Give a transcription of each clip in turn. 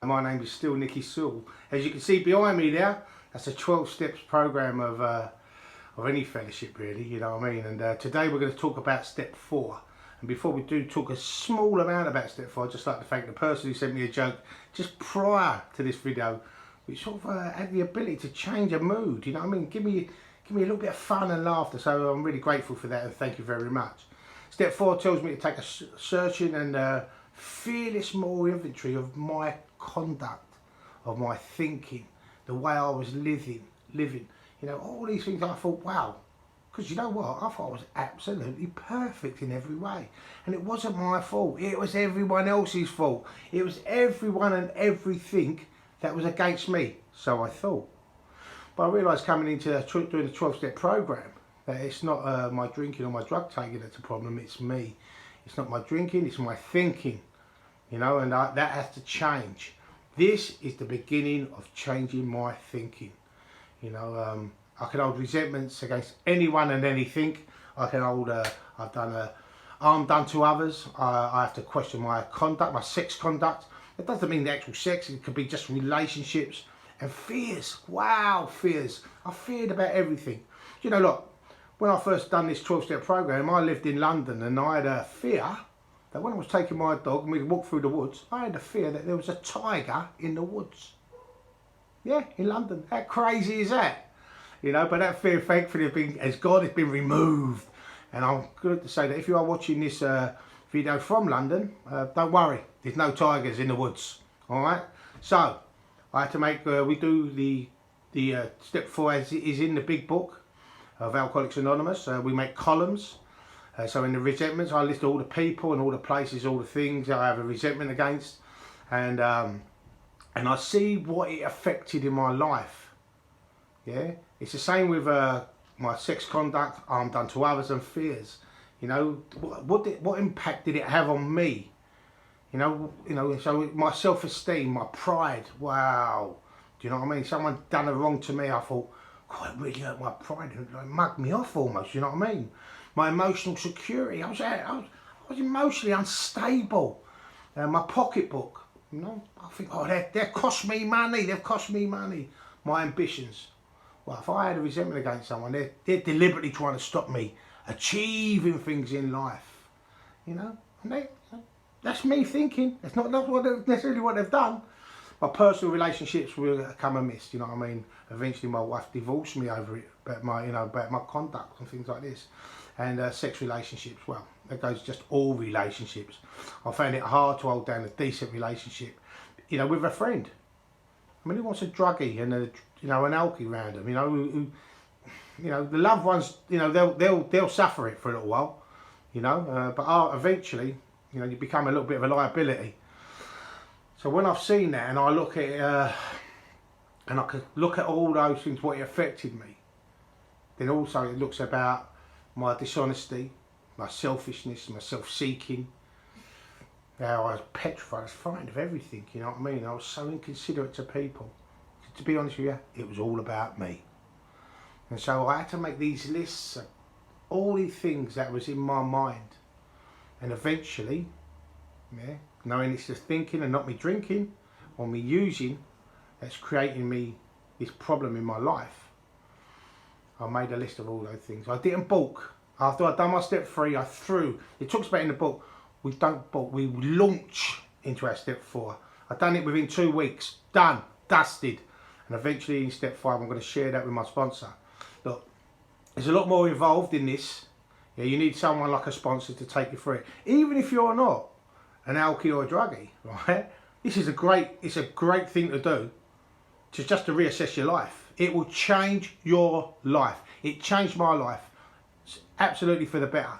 my name is still Nicky Sewell. As you can see behind me there, that's a 12 steps program of any fellowship really, you know what I mean. And today we're going to talk about step 4. And before we do talk a small amount about step 4, I'd just like to thank the person who sent me a joke just prior to this video, which sort of had the ability to change a mood, you know what I mean. Give me a little bit of fun and laughter, so I'm really grateful for that and thank you very much. Step 4 tells me to take a searching and fearless moral inventory of my conduct, of my thinking, the way I was living, you know, all these things. I thought, wow, because you know what, I thought I was absolutely perfect in every way, and it wasn't my fault, it was everyone else's fault. It was everyone and everything that was against me, so I thought. But I realised coming into doing the 12-step program that it's not my drinking or my drug taking that's a problem, it's me. It's not my drinking, it's my thinking, you know, and that has to change. This is the beginning of changing my thinking. You know, I can hold resentments against anyone and anything. I can hold, I've done harm done to others. I have to question my conduct, my sex conduct. It doesn't mean the actual sex, it could be just relationships. And fears, wow, fears. I feared about everything. You know, look, when I first done this 12-step program, I lived in London and I had a fear that when I was taking my dog and we walked through the woods, I had a fear that there was a tiger in the woods. Yeah, in London. How crazy is that? You know, but that fear, thankfully, has been removed. And I'm good to say that if you are watching this video from London, don't worry, there's no tigers in the woods. All right. So I had to make. We do the step 4 as it is in the big book of Alcoholics Anonymous. We make columns. So in the resentments, I list all the people and all the places, all the things I have a resentment against, and I see what it affected in my life. Yeah, it's the same with my sex conduct, harm done to others, and fears. You know, what impact did it have on me? You know. So my self-esteem, my pride. Wow, do you know what I mean? Someone done a wrong to me. I thought, God, it really hurt my pride. It like mugged me off almost. You know what I mean? My emotional security. I was emotionally unstable. My pocketbook. You know, I think, oh, they've cost me money. They've cost me money. My ambitions. Well, if I had a resentment against someone, they're deliberately trying to stop me achieving things in life. You know, and that's me thinking. That's not necessarily what they've done. My personal relationships will come amiss. You know what I mean? Eventually, my wife divorced me over it, about my conduct and things like this, and sex relationships. Well, that goes just all relationships. I found it hard to hold down a decent relationship, you know, with a friend. I mean, who wants a druggie and an alkie around them? You know, you know, the loved ones. You know, they'll suffer it for a little while. You know, but eventually, you know, you become a little bit of a liability. So when I've seen that and I look at it, and I can look at all those things, what it affected me, then also it looks about my dishonesty, my selfishness, my self-seeking, how I was petrified, I was frightened of everything, you know what I mean? I was so inconsiderate to people. To be honest with you, it was all about me. And so I had to make these lists of all these things that was in my mind. And eventually, yeah, knowing it's just thinking and not me drinking or me using that's creating me this problem in my life, I made a list of all those things. I didn't balk. After I'd done my step 3, I threw. It talks about in the book, we don't balk, we launch into our step 4. I've done it within 2 weeks, done, dusted. And eventually in step 5, I'm going to share that with my sponsor. Look, there's a lot more involved in this. Yeah, you need someone like a sponsor to take you through it. Even if you're not an alkie or a druggie, right? This is it's a great thing to do, just to reassess your life. It will change your life. It changed my life. It's absolutely for the better.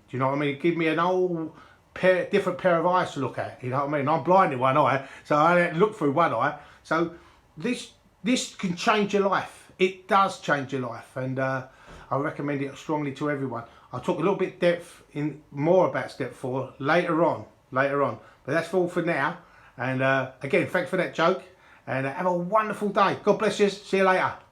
Do you know what I mean? It gave me an whole different pair of eyes to look at. You know what I mean? I'm blind in one eye, so I had to look through one eye. So this can change your life. It does change your life, and I recommend it strongly to everyone. I'll talk a little bit more about step 4 later on. But that's all for now. And again, thanks for that joke. And have a wonderful day. God bless you. See you later.